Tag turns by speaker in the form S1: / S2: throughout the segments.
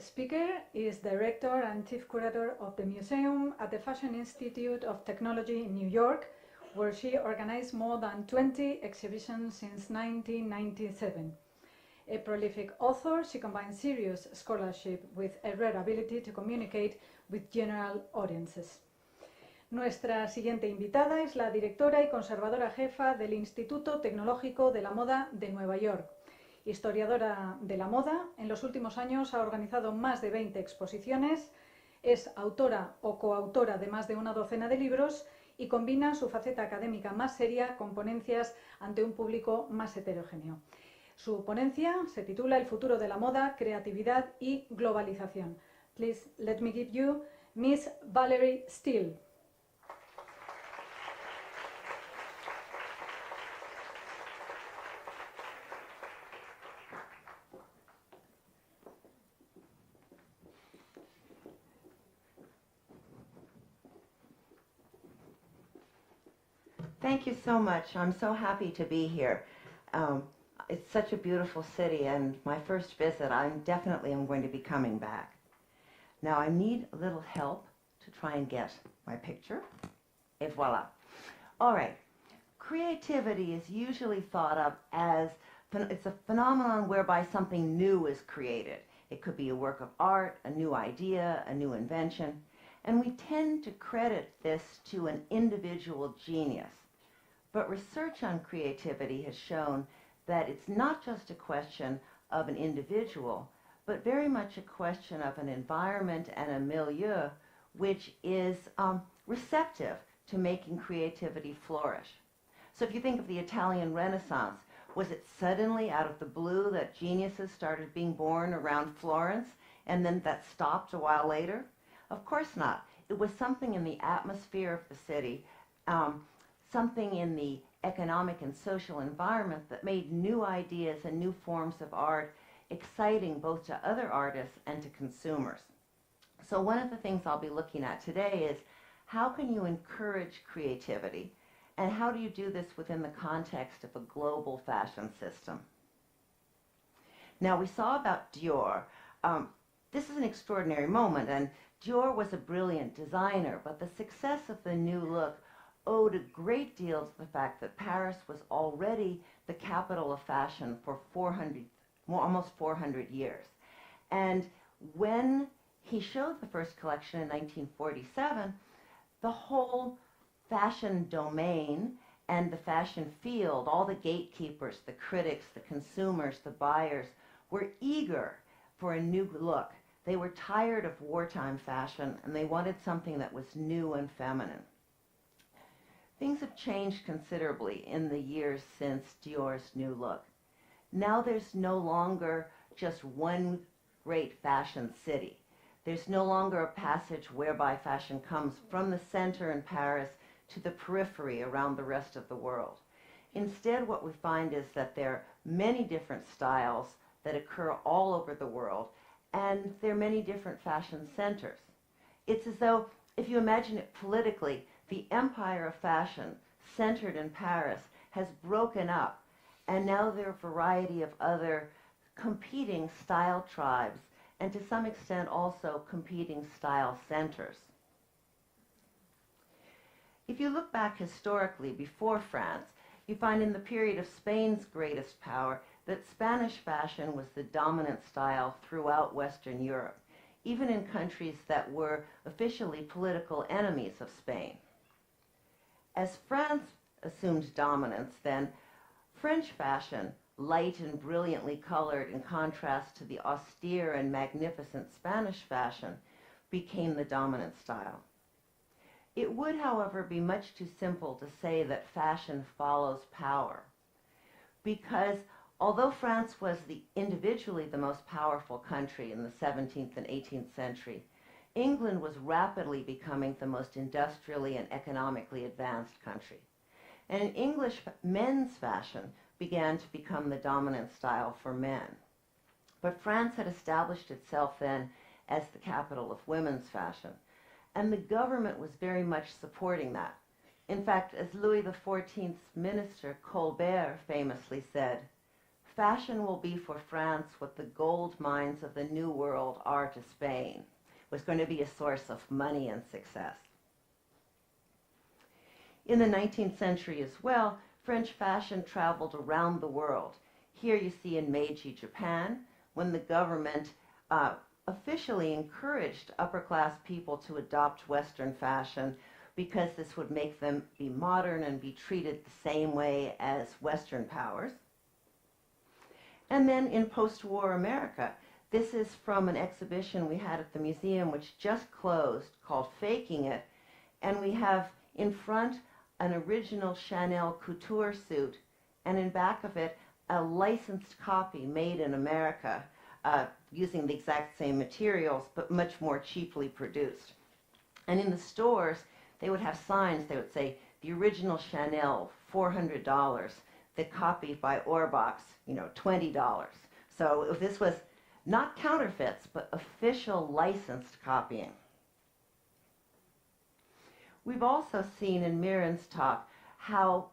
S1: speaker is director and chief curator of the museum at the Fashion Institute of Technology in New York, where she organized more than 20 exhibitions since 1997. A prolific author, she combines serious scholarship with a rare ability to communicate with general audiences. Nuestra siguiente invitada es la directora y conservadora jefa del Instituto Tecnológico de la Moda de Nueva York. Historiadora de la moda, en los últimos años ha organizado más de 20 exposiciones, es autora o coautora de más de una docena de libros y combina su faceta académica más seria con ponencias ante un público más heterogéneo. Su ponencia se titula El futuro de la moda, creatividad y globalización. Please let me give you Miss Valerie Steele.
S2: Thank you so much. I'm so happy to be here. It's such a beautiful city, and my first visit, I definitely am going to be coming back. Now, I need a little help to try and get my picture. Et voila. All right. Creativity is usually thought of as it's a phenomenon whereby something new is created. It could be a work of art, a new idea, a new invention, and we tend to credit this to an individual genius. But research on creativity has shown that it's not just a question of an individual, but very much a question of an environment and a milieu which is receptive to making creativity flourish. So if you think of the Italian Renaissance, was it suddenly out of the blue that geniuses started being born around Florence and then that stopped a while later? Of course not. It was something in the atmosphere of the city, something in the economic and social environment that made new ideas and new forms of art exciting both to other artists and to consumers. So one of the things I'll be looking at today is how can you encourage creativity, and how do you do this within the context of a global fashion system? Now, we saw about Dior. This is an extraordinary moment, and Dior was a brilliant designer, but the success of the new look owed a great deal to the fact that Paris was already the capital of fashion for almost 400 years. And when he showed the first collection in 1947, the whole fashion domain and the fashion field, all the gatekeepers, the critics, the consumers, the buyers, were eager for a new look. They were tired of wartime fashion, and they wanted something that was new and feminine. Things have changed considerably in the years since Dior's new look. Now there's no longer just one great fashion city. There's no longer a passage whereby fashion comes from the center in Paris to the periphery around the rest of the world. Instead, what we find is that there are many different styles that occur all over the world, and there are many different fashion centers. It's as though, if you imagine it politically, the empire of fashion centered in Paris has broken up, and now there are a variety of other competing style tribes, and to some extent also competing style centers. If you look back historically before France, you find in the period of Spain's greatest power that Spanish fashion was the dominant style throughout Western Europe, even in countries that were officially political enemies of Spain. As France assumed dominance, then French fashion, light and brilliantly colored in contrast to the austere and magnificent Spanish fashion, became the dominant style. It would, however, be much too simple to say that fashion follows power, because although France was individually the most powerful country in the 17th and 18th century, England was rapidly becoming the most industrially and economically advanced country. And English men's fashion began to become the dominant style for men. But France had established itself then as the capital of women's fashion, and the government was very much supporting that. In fact, as Louis XIV's minister Colbert famously said, fashion will be for France what the gold mines of the New World are to Spain. It was going to be a source of money and success. In the 19th century as well, French fashion traveled around the world. Here you see in Meiji, Japan, when the government officially encouraged upper-class people to adopt Western fashion because this would make them be modern and be treated the same way as Western powers. And then in post-war America, this is from an exhibition we had at the museum which just closed called Faking It, and we have in front an original Chanel couture suit, and in back of it a licensed copy made in America using the exact same materials but much more cheaply produced. And in the stores they would have signs. They would say the original Chanel, $400, the copy by Orbach, $20. So this was not counterfeits but official licensed copying. We've also seen in Miren's talk how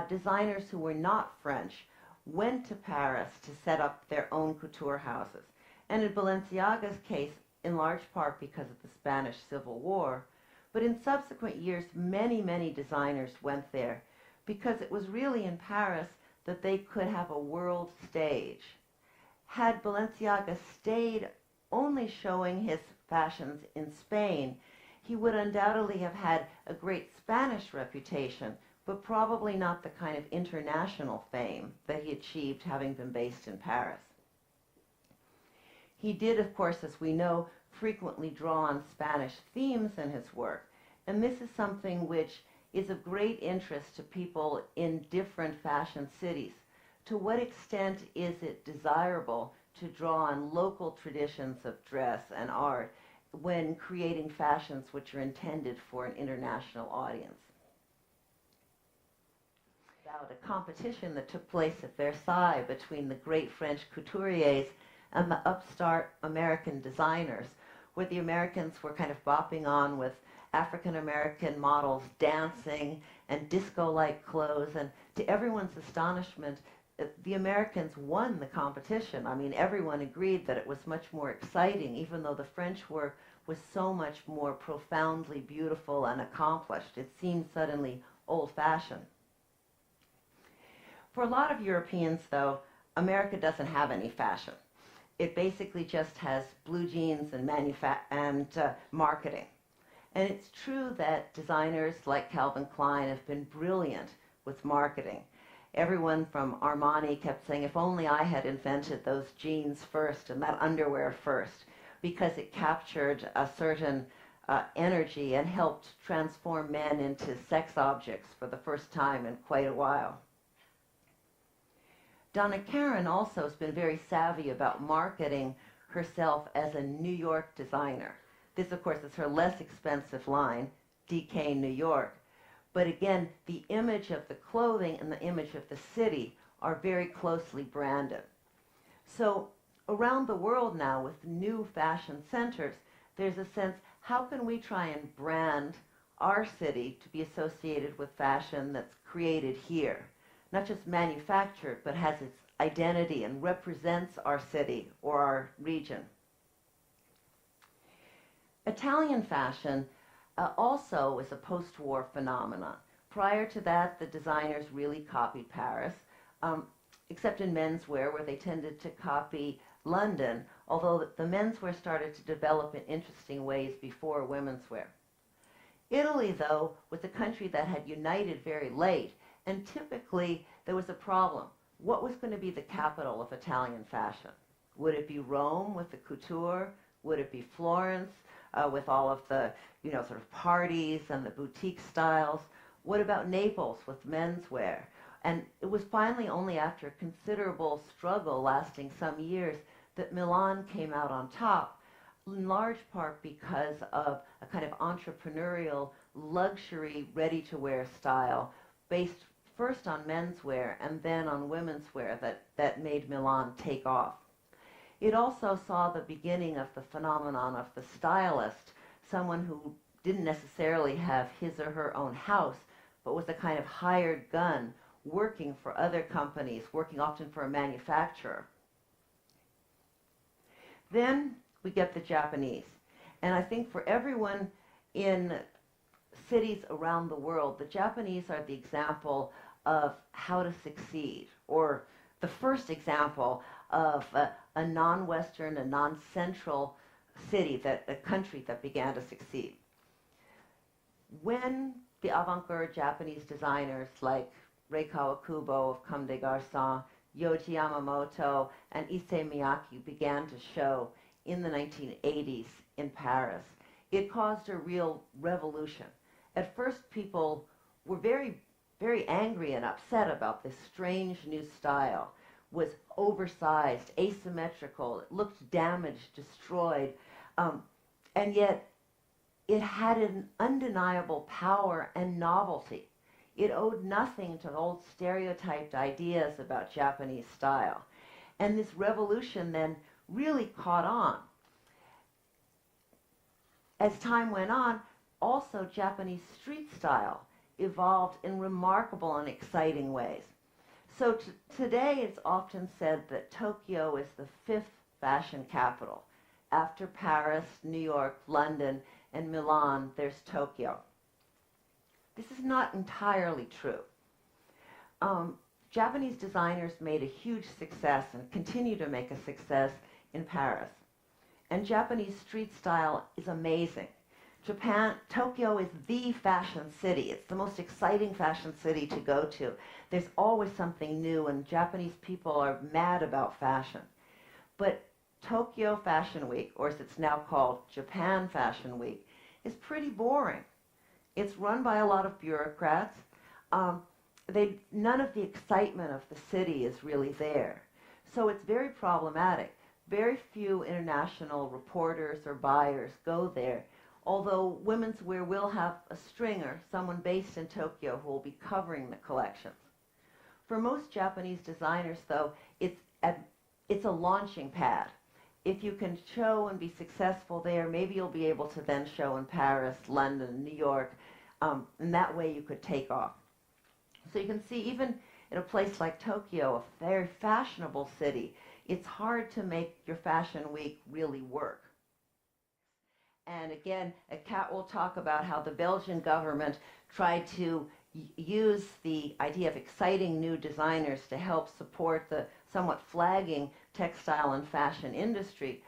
S2: designers who were not French went to Paris to set up their own couture houses. And in Balenciaga's case, in large part because of the Spanish Civil War, but in subsequent years, many, many designers went there because it was really in Paris that they could have a world stage. Had Balenciaga stayed only showing his fashions in Spain, he would undoubtedly have had a great Spanish reputation, but probably not the kind of international fame that he achieved having been based in Paris. He did, of course, as we know, frequently draw on Spanish themes in his work, and this is something which is of great interest to people in different fashion cities. To what extent is it desirable to draw on local traditions of dress and art when creating fashions which are intended for an international audience? About a competition that took place at Versailles between the great French couturiers and the upstart American designers, where the Americans were kind of bopping on with African-American models dancing and disco-like clothes, and to everyone's astonishment, the Americans won the competition. I mean, everyone agreed that it was much more exciting, even though the French work was so much more profoundly beautiful and accomplished. It seemed suddenly old-fashioned. For a lot of Europeans, though, America doesn't have any fashion. It basically just has blue jeans and marketing. And it's true that designers like Calvin Klein have been brilliant with marketing. Everyone from Armani kept saying, if only I had invented those jeans first and that underwear first, because it captured a certain energy and helped transform men into sex objects for the first time in quite a while. Donna Karan also has been very savvy about marketing herself as a New York designer. This, of course, is her less expensive line, DK New York. But again, the image of the clothing and the image of the city are very closely branded. So around the world now with new fashion centers, there's a sense, how can we try and brand our city to be associated with fashion that's created here? Not just manufactured, but has its identity and represents our city or our region. Italian fashion also is a post-war phenomenon. Prior to that, the designers really copied Paris, except in menswear, where they tended to copy London, although the menswear started to develop in interesting ways before women's wear. Italy, though, was a country that had united very late, and typically there was a problem. What was going to be the capital of Italian fashion? Would it be Rome with the couture? Would it be Florence with all of the, sort of parties and the boutique styles? What about Naples with menswear? And it was finally only after a considerable struggle lasting some years that Milan came out on top, in large part because of a kind of entrepreneurial luxury ready-to-wear style based first on menswear and then on women's wear that made Milan take off. It also saw the beginning of the phenomenon of the stylist, someone who didn't necessarily have his or her own house, but was a kind of hired gun working for other companies, working often for a manufacturer. Then we get the Japanese. And I think for everyone in cities around the world, the Japanese are the example of how to succeed, or the first example of a non-Western, a non-central city, a country that began to succeed. When the avant-garde Japanese designers like Rei Kawakubo of Comme des Garçons, Yohji Yamamoto, and Issey Miyake began to show in the 1980s in Paris, it caused a real revolution. At first, people were very, very angry and upset about this strange new style. It was oversized, asymmetrical, it looked damaged, destroyed, and yet it had an undeniable power and novelty. It owed nothing to old stereotyped ideas about Japanese style. And this revolution then really caught on. As time went on, also Japanese street style evolved in remarkable and exciting ways. So today it's often said that Tokyo is the fifth fashion capital. After Paris, New York, London, and Milan, there's Tokyo. This is not entirely true. Japanese designers made a huge success and continue to make a success in Paris. And Japanese street style is amazing. Tokyo is the fashion city. It's the most exciting fashion city to go to. There's always something new, and Japanese people are mad about fashion. But Tokyo Fashion Week, or as it's now called, Japan Fashion Week, is pretty boring. It's run by a lot of bureaucrats. None of the excitement of the city is really there. So it's very problematic. Very few international reporters or buyers go there, although women's wear will have a stringer, someone based in Tokyo, who will be covering the collections. For most Japanese designers, though, it's a launching pad. If you can show and be successful there, maybe you'll be able to then show in Paris, London, New York, and that way you could take off. So you can see, even in a place like Tokyo, a very fashionable city, it's hard to make your fashion week really work. And again, Kat will talk about how the Belgian government tried to use the idea of exciting new designers to help support the somewhat flagging textile and fashion industry.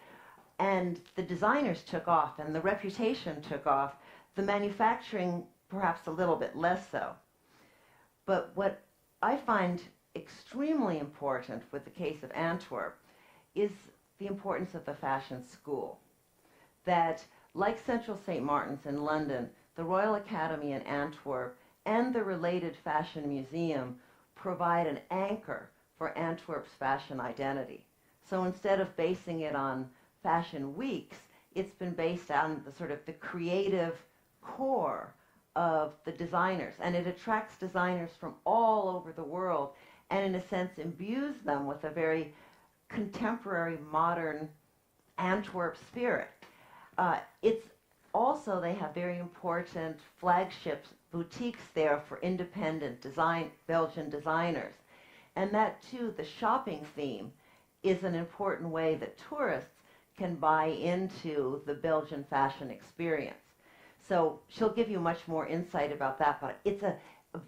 S2: And the designers took off, and the reputation took off. The manufacturing, perhaps a little bit less so. But what I find extremely important with the case of Antwerp is the importance of the fashion school. That, like Central St. Martin's in London, the Royal Academy in Antwerp and the related fashion museum provide an anchor for Antwerp's fashion identity. So instead of basing it on fashion weeks, it's been based on the sort of the creative core of the designers, and it attracts designers from all over the world, and in a sense imbues them with a very contemporary, modern Antwerp spirit. It's also, they have very important flagship boutiques there for independent Belgian designers. And that too, the shopping theme, is an important way that tourists can buy into the Belgian fashion experience. So she'll give you much more insight about that, but it's a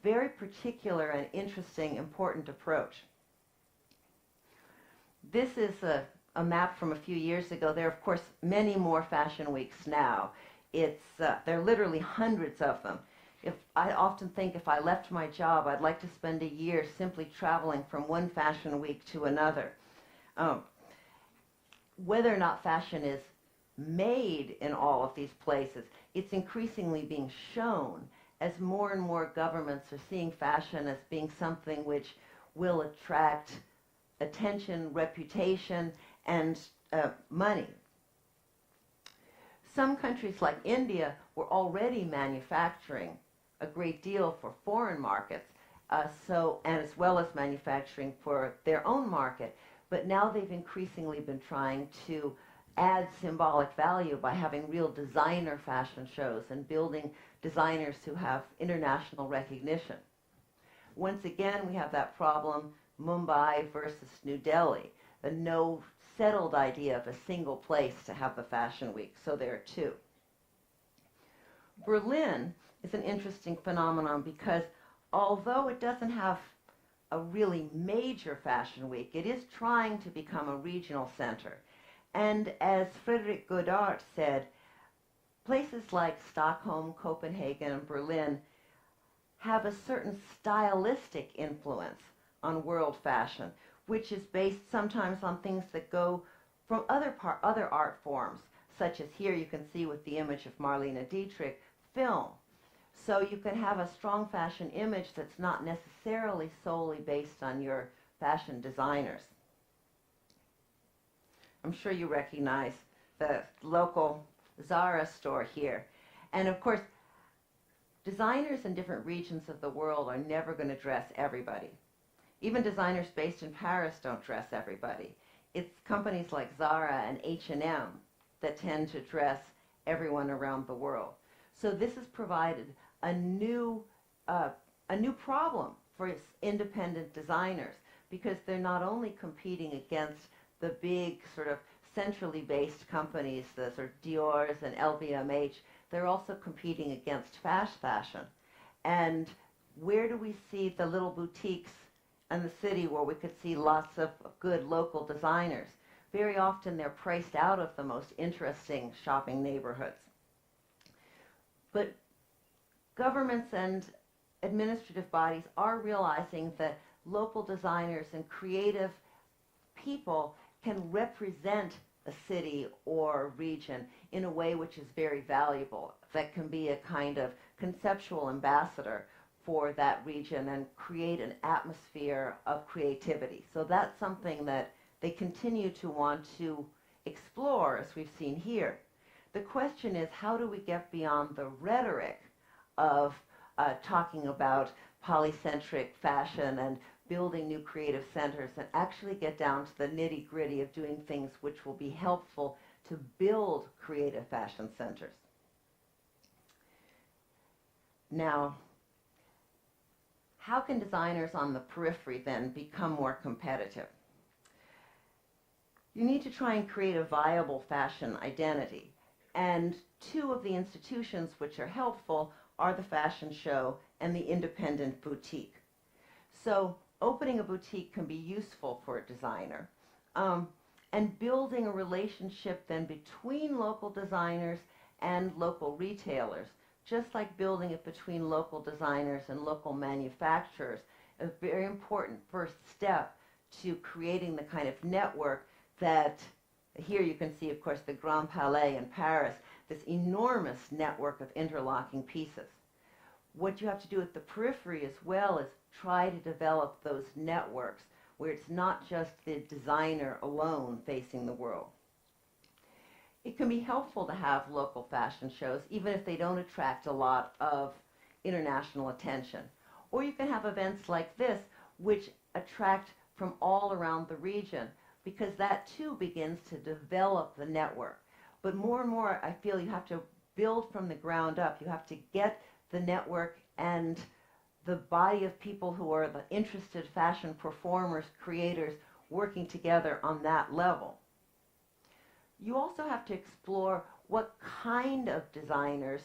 S2: very particular and interesting, important approach. This is a map from a few years ago. There are, of course, many more fashion weeks now. There are literally hundreds of them. I often think if I left my job, I'd like to spend a year simply traveling from one fashion week to another. Whether or not fashion is made in all of these places, it's increasingly being shown as more and more governments are seeing fashion as being something which will attract attention, reputation, and money. Some countries like India were already manufacturing a great deal for foreign markets, and as well as manufacturing for their own market. But now they've increasingly been trying to add symbolic value by having real designer fashion shows and building designers who have international recognition. Once again, we have that problem, Mumbai versus New Delhi, the no settled idea of a single place to have the fashion week. So there are two. Berlin is an interesting phenomenon because although it doesn't have a really major fashion week, it is trying to become a regional center. And as Frederick Godard said, places like Stockholm, Copenhagen, and Berlin have a certain stylistic influence on world fashion, which is based sometimes on things that go from other art forms, such as here you can see with the image of Marlene Dietrich, film. So you can have a strong fashion image that's not necessarily solely based on your fashion designers. I'm sure you recognize the local Zara store here. And of course, designers in different regions of the world are never going to dress everybody. Even designers based in Paris don't dress everybody. It's companies like Zara and H&M that tend to dress everyone around the world. So this has provided a new problem for independent designers, because they're not only competing against the big sort of centrally based companies, the sort of Dior's and LVMH, they're also competing against fast fashion. And where do we see the little boutiques in the city where we could see lots of good local designers? Very often they're priced out of the most interesting shopping neighborhoods. But governments and administrative bodies are realizing that local designers and creative people can represent a city or region in a way which is very valuable, that can be a kind of conceptual ambassador for that region and create an atmosphere of creativity. So that's something that they continue to want to explore, as we've seen here. The question is, how do we get beyond the rhetoric of talking about polycentric fashion and building new creative centers and actually get down to the nitty-gritty of doing things which will be helpful to build creative fashion centers? Now, how can designers on the periphery then become more competitive? You need to try and create a viable fashion identity. And two of the institutions which are helpful are the fashion show and the independent boutique. So opening a boutique can be useful for a designer. And building a relationship then between local designers and local retailers, just like building it between local designers and local manufacturers, a very important first step to creating the kind of network that, here you can see, of course, the Grand Palais in Paris, this enormous network of interlocking pieces. What you have to do at the periphery as well is try to develop those networks where it's not just the designer alone facing the world. It can be helpful to have local fashion shows, even if they don't attract a lot of international attention. Or you can have events like this, which attract from all around the region, because that too begins to develop the network. But more and more, I feel you have to build from the ground up. You have to get the network and the body of people who are the interested fashion performers, creators, working together on that level. You also have to explore what kind of designers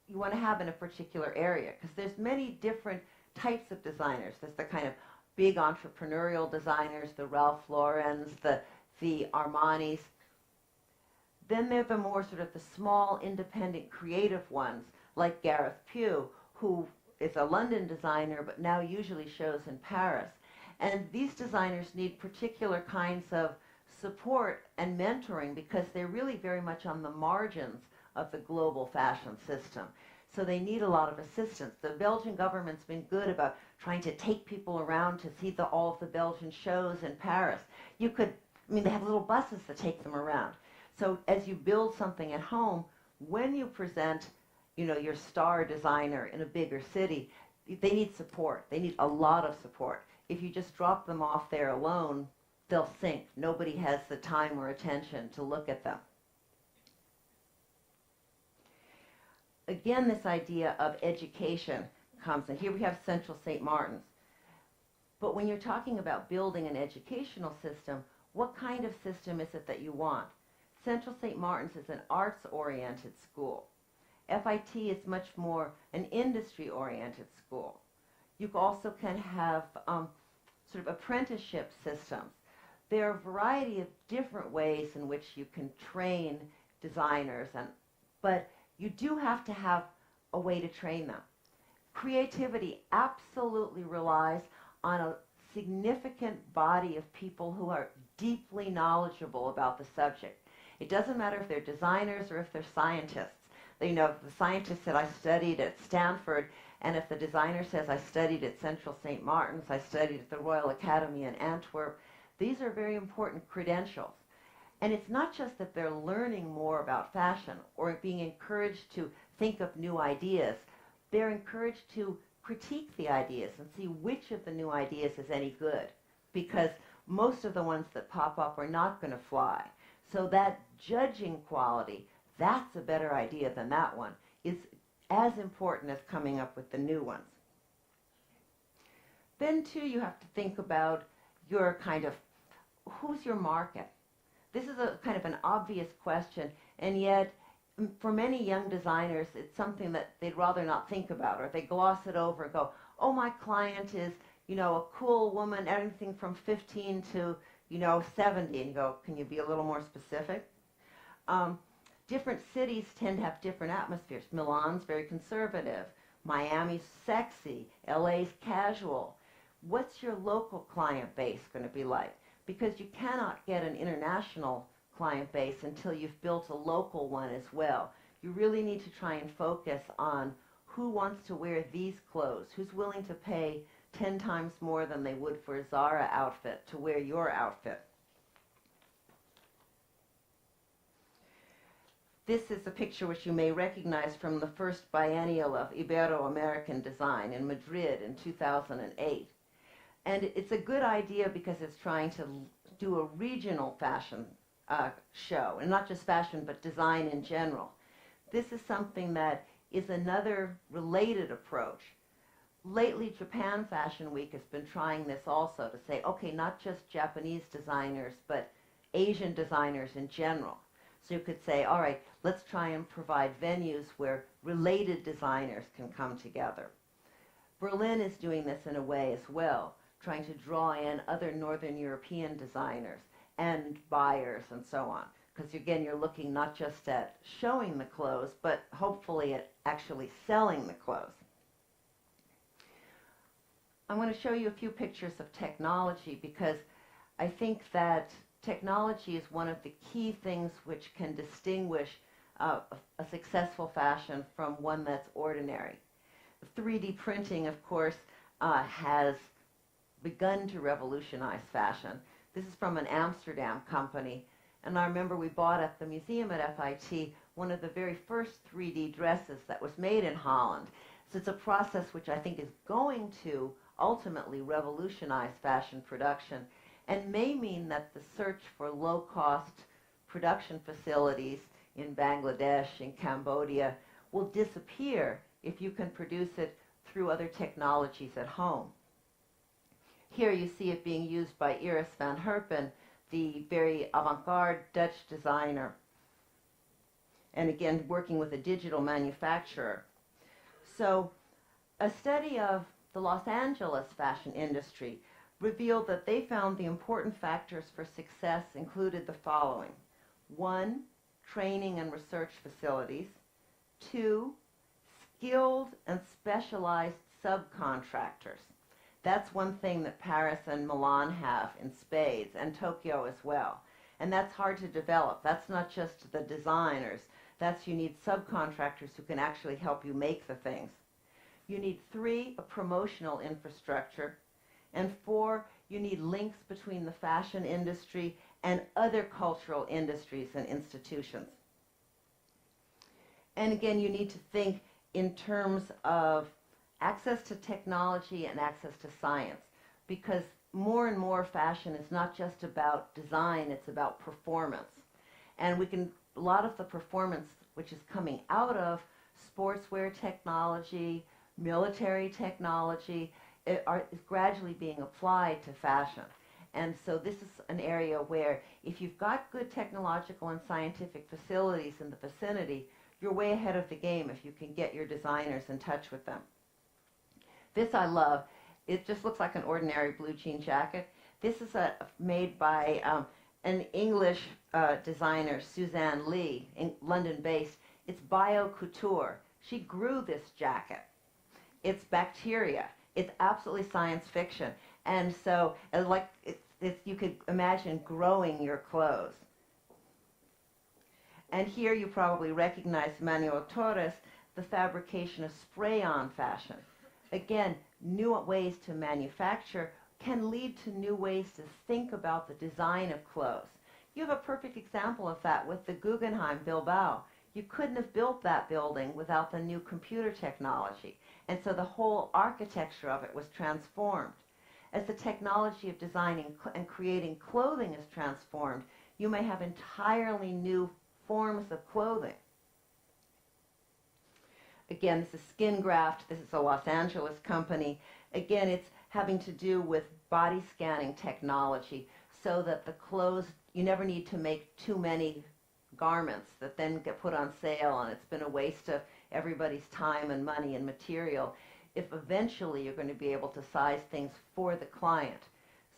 S2: you want to have in a particular area, because there's many different types of designers. There's the kind of big entrepreneurial designers, the Ralph Laurens, the Armanis. Then there are the more sort of the small, independent, creative ones, like Gareth Pugh, who is a London designer, but now usually shows in Paris. And these designers need particular kinds of support and mentoring because they're really very much on the margins of the global fashion system. So they need a lot of assistance. The Belgian government's been good about trying to take people around to see all of the Belgian shows in Paris. They have little buses that take them around. So as you build something at home, when you present, your star designer in a bigger city, they need support. They need a lot of support. If you just drop them off there alone, they'll sink. Nobody has the time or attention to look at them. Again, this idea of education comes, and here we have Central St. Martin's. But when you're talking about building an educational system, what kind of system is it that you want? Central St. Martin's is an arts-oriented school. FIT is much more an industry-oriented school. You also can have sort of apprenticeship systems. There are a variety of different ways in which you can train designers, but you do have to have a way to train them. Creativity absolutely relies on a significant body of people who are deeply knowledgeable about the subject. It doesn't matter if they're designers or if they're scientists. You know, the scientist said, I studied at Stanford, and if the designer says, I studied at Central St. Martin's, I studied at the Royal Academy in Antwerp, these are very important credentials. And it's not just that they're learning more about fashion or being encouraged to think of new ideas. They're encouraged to critique the ideas and see which of the new ideas is any good, because most of the ones that pop up are not going to fly. So that judging quality, that's a better idea than that one, is as important as coming up with the new ones. Then too, you have to think about your kind of, who's your market? This is a kind of an obvious question, and yet for many young designers, it's something that they'd rather not think about, or they gloss it over and go, oh, my client is, you know, a cool woman, anything from 15 to, you know, 70, and you go, can you be a little more specific? Different cities tend to have different atmospheres. Milan's very conservative. Miami's sexy. LA's casual. What's your local client base going to be like? Because you cannot get an international client base until you've built a local one as well. You really need to try and focus on who wants to wear these clothes, who's willing to pay 10 times more than they would for a Zara outfit to wear your outfit. This is a picture which you may recognize from the first biennial of Ibero-American design in Madrid in 2008. And it's a good idea because it's trying to do a regional fashion show, and not just fashion, but design in general. This is something that is another related approach. Lately, Japan Fashion Week has been trying this also to say, okay, not just Japanese designers, but Asian designers in general. So you could say, all right, let's try and provide venues where related designers can come together. Berlin is doing this in a way as well, trying to draw in other Northern European designers and buyers and so on. Because again, you're looking not just at showing the clothes, but hopefully at actually selling the clothes. I want to show you a few pictures of technology because I think that technology is one of the key things which can distinguish a successful fashion from one that's ordinary. 3D printing, of course, has begun to revolutionize fashion. This is from an Amsterdam company, and I remember we bought at the museum at FIT one of the very first 3D dresses that was made in Holland. So it's a process which I think is going to ultimately revolutionize fashion production and may mean that the search for low-cost production facilities in Bangladesh, in Cambodia, will disappear if you can produce it through other technologies at home. Here you see it being used by Iris van Herpen, the very avant-garde Dutch designer, and again working with a digital manufacturer. So a study of the Los Angeles fashion industry revealed that they found the important factors for success included the following. 1, training and research facilities. 2, skilled and specialized subcontractors. That's one thing that Paris and Milan have in spades, and Tokyo as well. And that's hard to develop. That's not just the designers. You need subcontractors who can actually help you make the things. You need 3, a promotional infrastructure. And 4, you need links between the fashion industry and other cultural industries and institutions. And again, you need to think in terms of access to technology and access to science, because more and more fashion is not just about design, it's about performance. And a lot of the performance which is coming out of sportswear technology, military technology is gradually being applied to fashion. And so this is an area where if you've got good technological and scientific facilities in the vicinity, you're way ahead of the game if you can get your designers in touch with them. This I love. It just looks like an ordinary blue jean jacket. This is made by an English designer, Suzanne Lee, London-based. It's bio couture. She grew this jacket. It's bacteria. It's absolutely science fiction. And so, you could imagine growing your clothes. And here you probably recognize Manuel Torres, the fabrication of spray-on fashion. Again, new ways to manufacture can lead to new ways to think about the design of clothes. You have a perfect example of that with the Guggenheim Bilbao. You couldn't have built that building without the new computer technology. And so the whole architecture of it was transformed. As the technology of designing and creating clothing is transformed, you may have entirely new forms of clothing. Again, this is Skin Graft. This is a Los Angeles company. Again, it's having to do with body scanning technology so that the clothes, you never need to make too many garments that then get put on sale, and it's been a waste of everybody's time and money and material if eventually you're going to be able to size things for the client.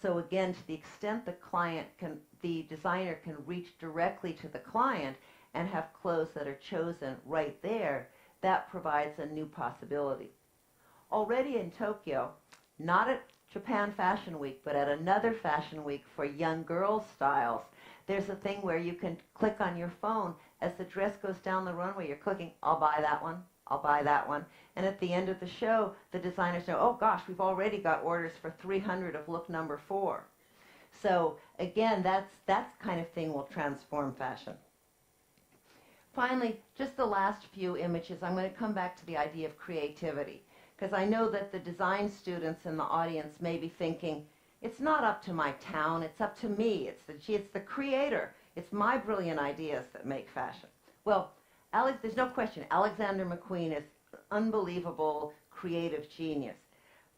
S2: So again, to the extent the designer can reach directly to the client and have clothes that are chosen right there, that provides a new possibility. Already in Tokyo, not at Japan Fashion Week, but at another fashion week for young girls' styles, there's a thing where you can click on your phone as the dress goes down the runway. You're clicking, I'll buy that one, I'll buy that one. And at the end of the show, the designers know, oh gosh, we've already got orders for 300 of look number 4. So again, that kind of thing will transform fashion. Finally, just the last few images, I'm going to come back to the idea of creativity, because I know that the design students in the audience may be thinking, it's not up to my town, it's up to me, it's the creator, it's my brilliant ideas that make fashion. Well, there's no question, Alexander McQueen is an unbelievable creative genius.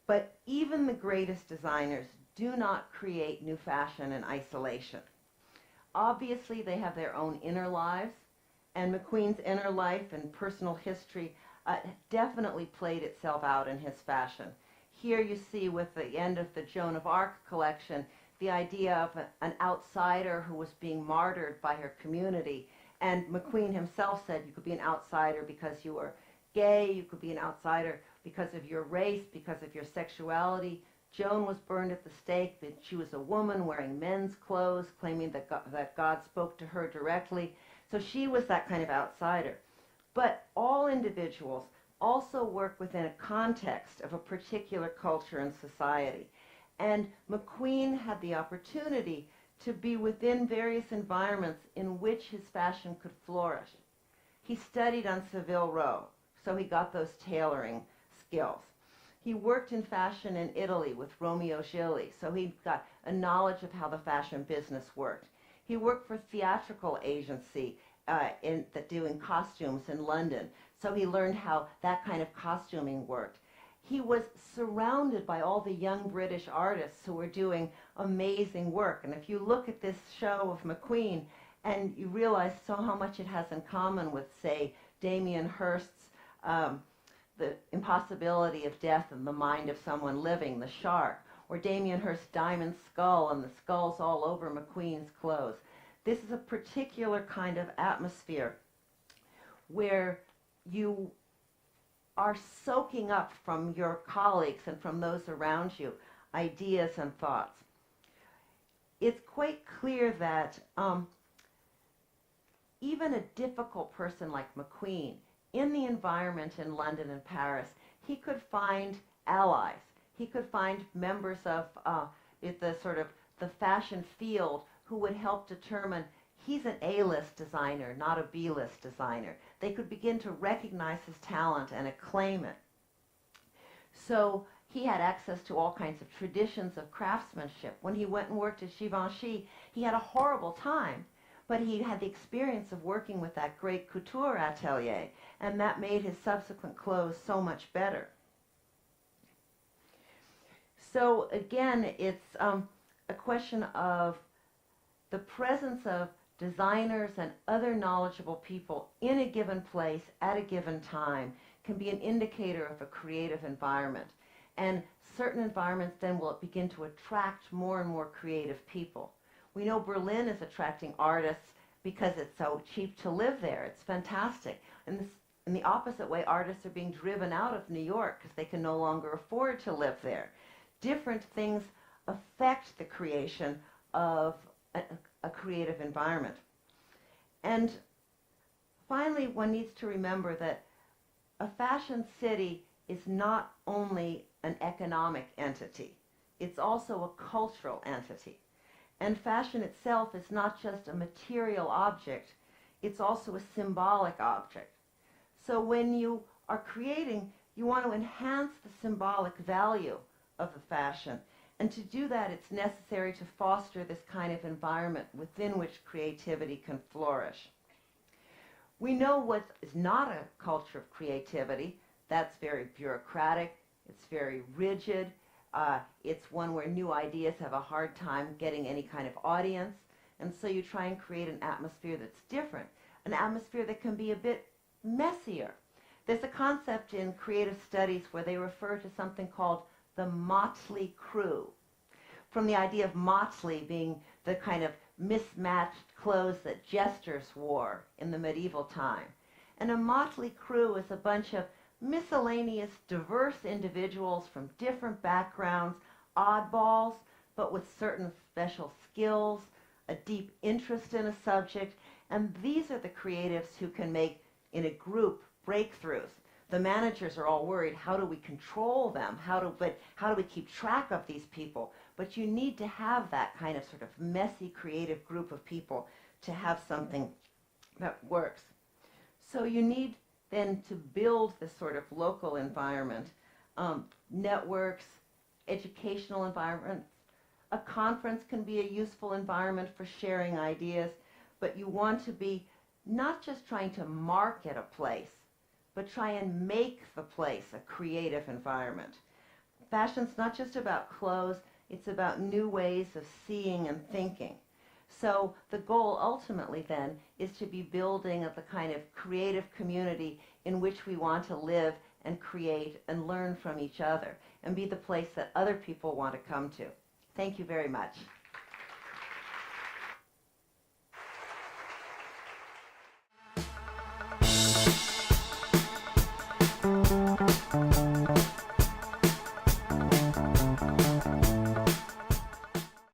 S2: But even the greatest designers do not create new fashion in isolation. Obviously, they have their own inner lives, and McQueen's inner life and personal history definitely played itself out in his fashion. Here you see with the end of the Joan of Arc collection, the idea of an outsider who was being martyred by her community. And McQueen himself said you could be an outsider because you were gay, you could be an outsider because of your race, because of your sexuality. Joan was burned at the stake, that she was a woman wearing men's clothes, claiming that God spoke to her directly. So she was that kind of outsider. But all individuals also work within a context of a particular culture and society. And McQueen had the opportunity to be within various environments in which his fashion could flourish. He studied on Savile Row, so he got those tailoring skills. He worked in fashion in Italy with Romeo Gilli, so he got a knowledge of how the fashion business worked. He worked for a theatrical agency doing costumes in London, so he learned how that kind of costuming worked. He was surrounded by all the young British artists who were doing amazing work. And if you look at this show of McQueen, and you realize how much it has in common with, say, Damien Hirst's The Impossibility of Death in the Mind of Someone Living, The Shark, or Damien Hirst's Diamond Skull and the skulls all over McQueen's clothes. This is a particular kind of atmosphere where you are soaking up from your colleagues and from those around you ideas and thoughts. It's quite clear that even a difficult person like McQueen, in the environment in London and Paris, he could find allies. He could find members of the fashion field who would help determine he's an A-list designer, not a B-list designer. They could begin to recognize his talent and acclaim it. So he had access to all kinds of traditions of craftsmanship. When he went and worked at Givenchy, he had a horrible time, but he had the experience of working with that great couture atelier, and that made his subsequent clothes so much better. So again, it's a question of the presence of designers and other knowledgeable people in a given place at a given time can be an indicator of a creative environment. And certain environments then will begin to attract more and more creative people. We know Berlin is attracting artists because it's so cheap to live there. It's fantastic. And in the opposite way, artists are being driven out of New York because they can no longer afford to live there. Different things affect the creation of a creative environment. And finally, one needs to remember that a fashion city is not only an economic entity, it's also a cultural entity. And fashion itself is not just a material object, it's also a symbolic object. So when you are creating, you want to enhance the symbolic value of the fashion. And to do that, it's necessary to foster this kind of environment within which creativity can flourish. We know what is not a culture of creativity. That's very bureaucratic, it's very rigid, it's one where new ideas have a hard time getting any kind of audience, and so you try and create an atmosphere that's different, an atmosphere that can be a bit messier. There's a concept in creative studies where they refer to something called the Motley Crue, from the idea of motley being the kind of mismatched clothes that jesters wore in the medieval time. And a motley crew is a bunch of miscellaneous, diverse individuals from different backgrounds, oddballs, but with certain special skills, a deep interest in a subject, and these are the creatives who can make, in a group, breakthroughs. The managers are all worried, how do we control them? How do we keep track of these people? But you need to have that kind of sort of messy, creative group of people to have something that works. So you need then to build this sort of local environment, networks, educational environments. A conference can be a useful environment for sharing ideas, but you want to be not just trying to market a place, but try and make the place a creative environment. Fashion's not just about clothes, it's about new ways of seeing and thinking. So the goal ultimately then is to be building of the kind of creative community in which we want to live and create and learn from each other and be the place that other people want to come to. Thank you very much.